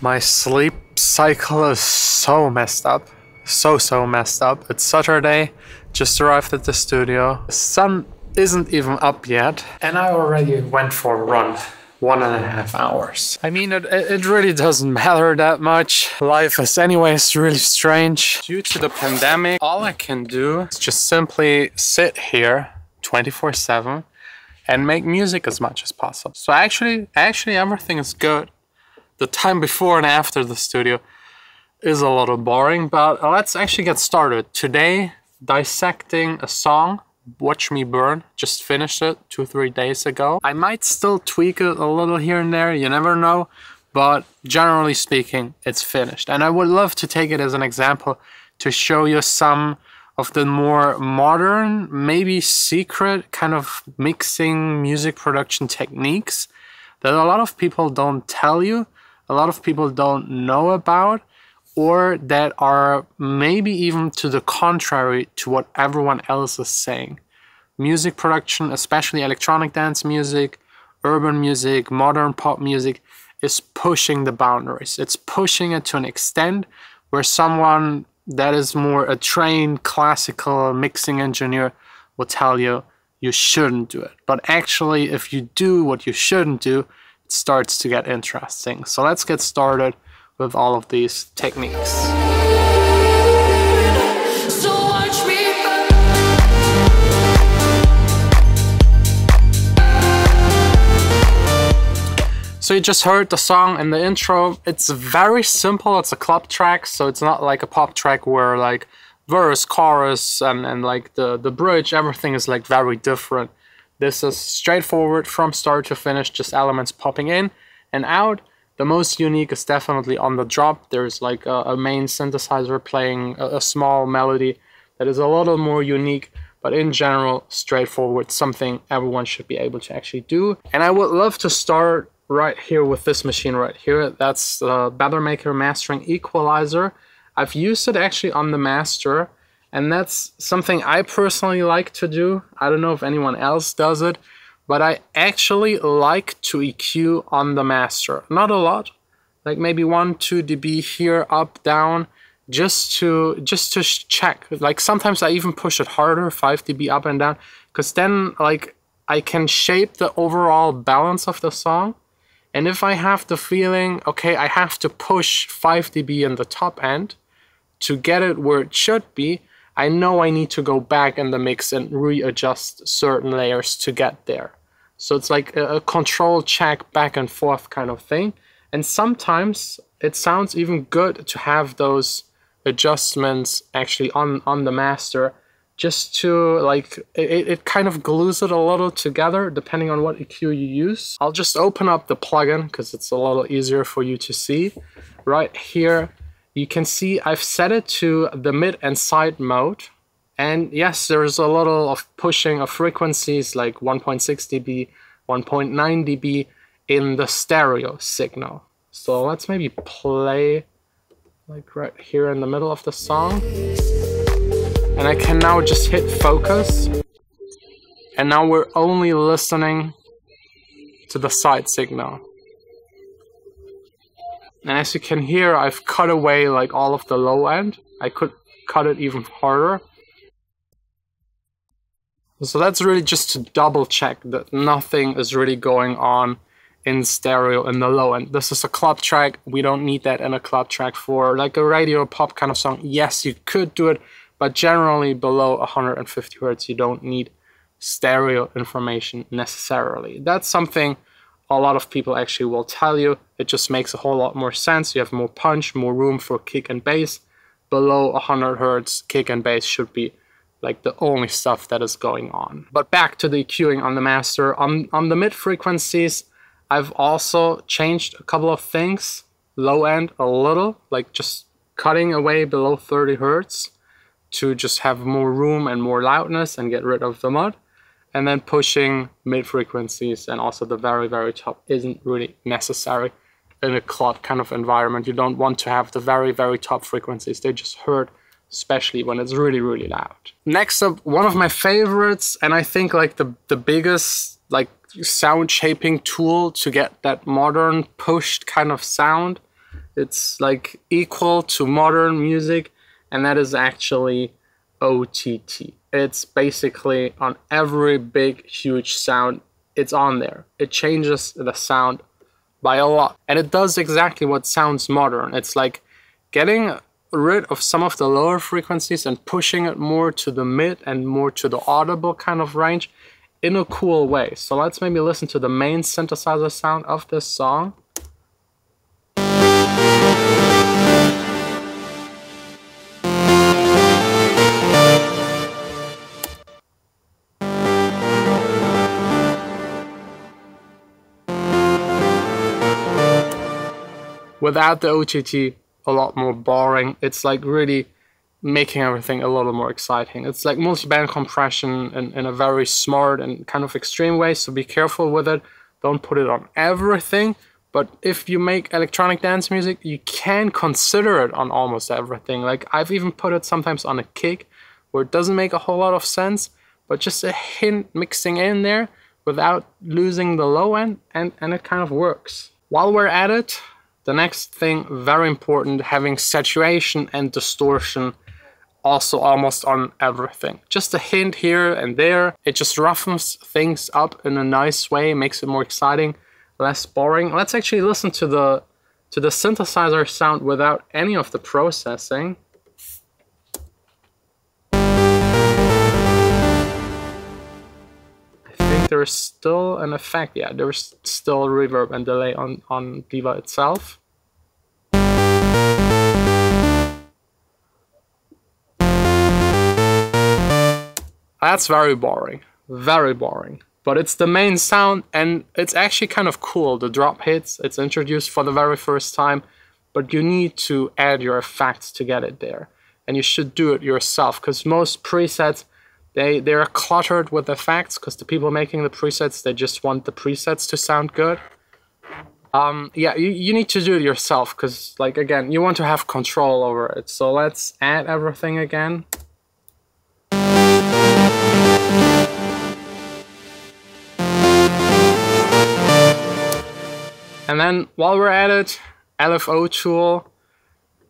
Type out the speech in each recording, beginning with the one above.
My sleep cycle is so messed up. So messed up. It's Saturday, just arrived at the studio. The sun isn't even up yet, and I already went for a run. 1.5 hours. I mean, it really doesn't matter that much. Life is anyways really strange. Due to the pandemic, all I can do is just simply sit here 24/7 and make music as much as possible. So actually everything is good. The time before and after the studio is a little boring, but let's actually get started. Today, dissecting a song, Watch Me Burn. Just finished it 2-3 days ago. I might still tweak it a little here and there, you never know, but generally speaking, it's finished. And I would love to take it as an example to show you some of the more modern, maybe secret kind of mixing music production techniques that a lot of people don't tell you, a lot of people don't know about, or that are maybe even to the contrary to what everyone else is saying. Music production, especially electronic dance music, urban music, modern pop music, is pushing the boundaries. It's pushing it to an extent where someone that is more a trained classical mixing engineer will tell you you shouldn't do it. But actually, if you do what you shouldn't do, it starts to get interesting. So let's get started with all of these techniques. So you just heard the song in the intro. It's very simple. It's a club track, so it's not like a pop track where like verse, chorus, and like the bridge, everything is like very different. This is straightforward from start to finish, just elements popping in and out. The most unique is definitely on the drop. There's like a main synthesizer playing a small melody that is a little more unique, but in general, straightforward, something everyone should be able to actually do. And I would love to start right here with this machine right here. That's the Bettermaker Mastering Equalizer. I've used it actually on the master, and that's something I personally like to do. I don't know if anyone else does it, but I actually like to EQ on the master. Not a lot, like maybe 1-2 dB here, up, down, just to check. Like sometimes I even push it harder, 5 dB up and down, because then like I can shape the overall balance of the song. And if I have the feeling, okay, I have to push 5 dB in the top end to get it where it should be, I know I need to go back in the mix and readjust certain layers to get there. So it's like a control check back and forth kind of thing. And sometimes it sounds even good to have those adjustments actually on the master, just to like, it kind of glues it a little together depending on what EQ you use. I'll just open up the plugin because it's a little easier for you to see. Right here, you can see I've set it to the mid and side mode. And yes, there's a little of pushing of frequencies like 1.6 dB, 1.9 dB in the stereo signal. So let's maybe play like right here in the middle of the song. And I can now just hit focus. And now we're only listening to the side signal. And as you can hear, I've cut away like all of the low end. I could cut it even harder. So that's really just to double check that nothing is really going on in stereo in the low end. This is a club track. We don't need that in a club track. For like a radio pop kind of song, yes, you could do it, but generally below 150 Hertz, you don't need stereo information necessarily. That's something a lot of people actually will tell you. It just makes a whole lot more sense. You have more punch, more room for kick and bass. Below 100 Hertz, kick and bass should be like the only stuff that is going on. But back to the EQing on the master. On the mid frequencies, I've also changed a couple of things. Low end a little, like just cutting away below 30 Hertz to just have more room and more loudness and get rid of the mud. And then pushing mid frequencies and also the very top isn't really necessary in a club kind of environment. You don't want to have the very top frequencies. They just hurt, especially when it's really loud. Next up, one of my favorites, and I think like the biggest like sound shaping tool to get that modern pushed kind of sound It's like equal to modern music, and that is actually OTT. It's basically on every big, huge sound, it's on there. It changes the sound by a lot. And it does exactly what sounds modern. It's like getting rid of some of the lower frequencies and pushing it more to the mid and more to the audible kind of range in a cool way. So let's maybe listen to the main synthesizer sound of this song. Without the OTT, a lot more boring. It's like really making everything a little more exciting. It's like multi-band compression in a very smart and kind of extreme way, so be careful with it. Don't put it on everything, but if you make electronic dance music, you can consider it on almost everything. Like I've even put it sometimes on a kick where it doesn't make a whole lot of sense, but just a hint mixing in there without losing the low end, and it kind of works. While we're at it, the next thing, very important, having saturation and distortion also almost on everything. Just a hint here and there. It just roughens things up in a nice way, makes it more exciting, less boring. Let's actually listen to the synthesizer sound without any of the processing. I think there's still an effect. Yeah, there's still reverb and delay on Diva itself. That's very boring, but it's the main sound and it's actually kind of cool. The drop hits, it's introduced for the very first time, but you need to add your effects to get it there. And you should do it yourself, because most presets, they're cluttered with effects, because the people making the presets, they just want the presets to sound good. Yeah, you need to do it yourself, because like again, you want to have control over it. So let's add everything again. And then while we're at it, LFO tool,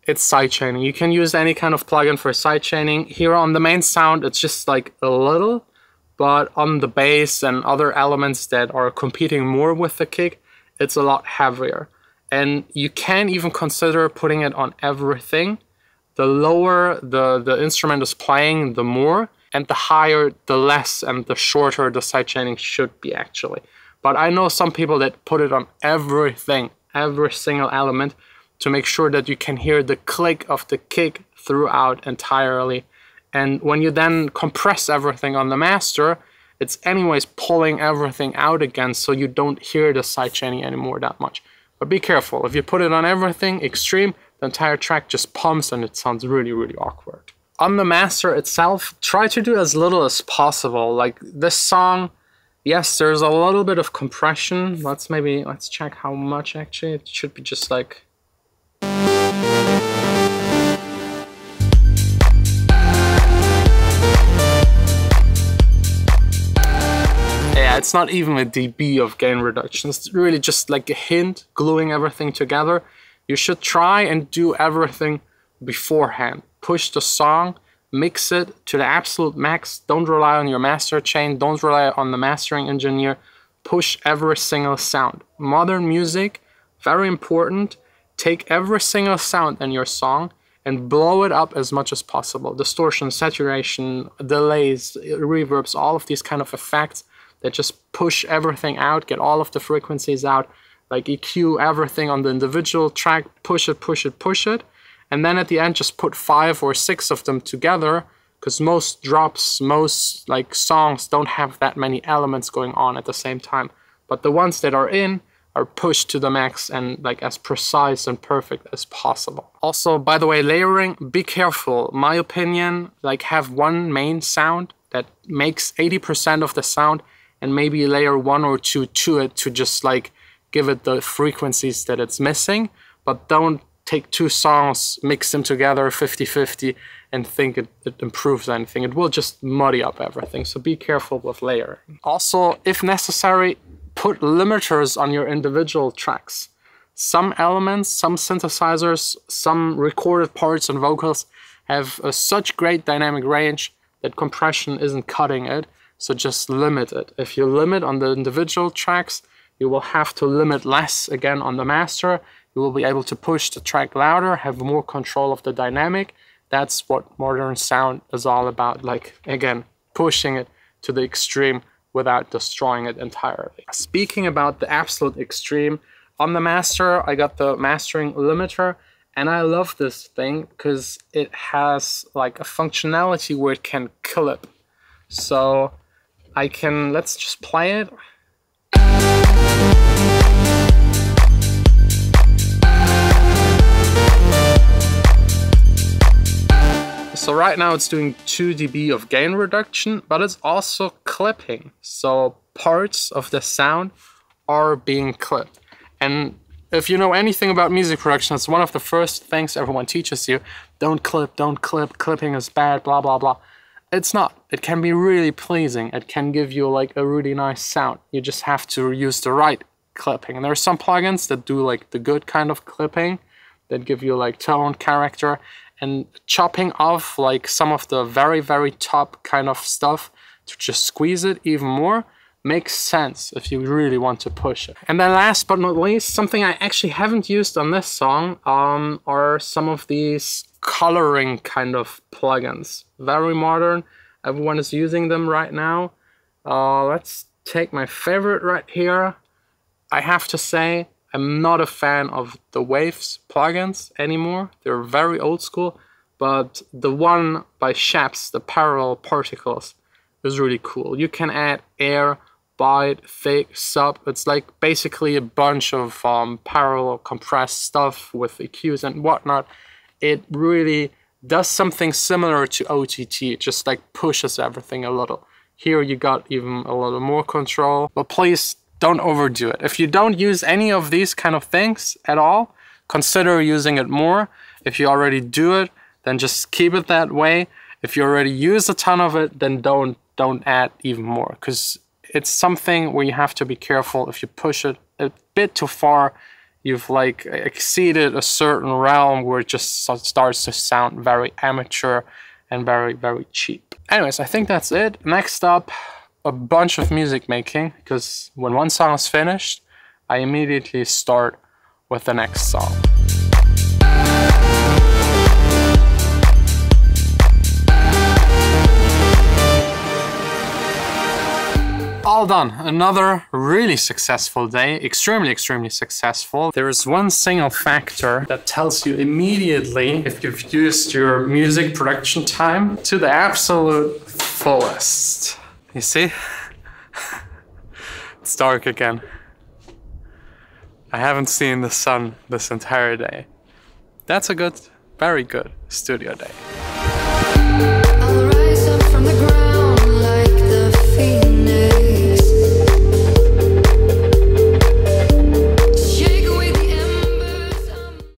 it's sidechaining. You can use any kind of plugin for sidechaining. Here on the main sound, it's just like a little, but on the bass and other elements that are competing more with the kick, it's a lot heavier. And you can even consider putting it on everything. The lower the instrument is playing, the more, and the higher, the less, and the shorter the sidechaining should be actually. But I know some people that put it on everything, every single element, to make sure that you can hear the click of the kick throughout entirely. And when you then compress everything on the master, it's anyways pulling everything out again, so you don't hear the sidechaining anymore that much. But be careful, if you put it on everything extreme, the entire track just pumps and it sounds really, really awkward. On the master itself, try to do as little as possible. Like this song, yes, there's a little bit of compression. Let's check how much actually. It should be just like... Yeah, it's not even a dB of gain reduction. It's really just like a hint, gluing everything together. You should try and do everything beforehand. Push the song, mix it to the absolute max. Don't rely on your master chain. Don't rely on the mastering engineer. Push every single sound. Modern music, very important. Take every single sound in your song and blow it up as much as possible. Distortion, saturation, delays, reverbs, all of these kind of effects that just push everything out, get all of the frequencies out, like EQ everything on the individual track, push it, push it, push it. And then at the end, just put 5 or 6 of them together, because most drops, most like songs don't have that many elements going on at the same time. But the ones that are in are pushed to the max and like as precise and perfect as possible. Also, by the way, layering, be careful. My opinion, like have one main sound that makes 80% of the sound and maybe layer 1 or 2 to it to just like give it the frequencies that it's missing, but don't take 2 songs, mix them together 50-50 and think it improves anything. It will just muddy up everything, so be careful with layering. Also, if necessary, put limiters on your individual tracks. some elements, some synthesizers, some recorded parts and vocals have such great dynamic range that compression isn't cutting it, so just limit it. If you limit on the individual tracks, you will have to limit less again on the master. You will be able to push the track louder, have more control of the dynamic. That's what modern sound is all about, like, again, pushing it to the extreme without destroying it entirely. Speaking about the absolute extreme, on the master, I got the mastering limiter, and I love this thing because it has like a functionality where it can clip. So I can, let's just play it. So right now it's doing 2 dB of gain reduction, but it's also clipping. So parts of the sound are being clipped. And if you know anything about music production, it's one of the first things everyone teaches you. Don't clip, clipping is bad, blah, blah, blah. It's not. It can be really pleasing. It can give you like a really nice sound. You just have to use the right clipping. And there are some plugins that do like the good kind of clipping that give you like tone, character, and chopping off like some of the very, very top kind of stuff to just squeeze it even more makes sense if you really want to push it. And then last but not least, something I actually haven't used on this song are some of these coloring kind of plugins. Very modern. Everyone is using them right now. Let's take my favorite right here. I have to say, I'm not a fan of the Waves plugins anymore. They're very old school, but the one by Shaps, the Parallel Particles, is really cool. You can add air, bite, fake, sub. It's like basically a bunch of parallel compressed stuff with EQs and whatnot. It really does something similar to OTT. It just like pushes everything a little. Here you got even a little more control, but please don't overdo it. If you don't use any of these kind of things at all, consider using it more. If you already do it, then just keep it that way. If you already use a ton of it, then don't add even more, because it's something where you have to be careful. If you push it a bit too far, you've like exceeded a certain realm where it just starts to sound very amateur and very, very cheap. Anyways, I think that's it. Next up, a bunch of music making, because when one song is finished, I immediately start with the next song. All done. Another really successful day. Extremely, extremely successful. There is one single factor that tells you immediately if you've used your music production time to the absolute fullest. You see? It's dark again. I haven't seen the sun this entire day. That's a good, very good studio day.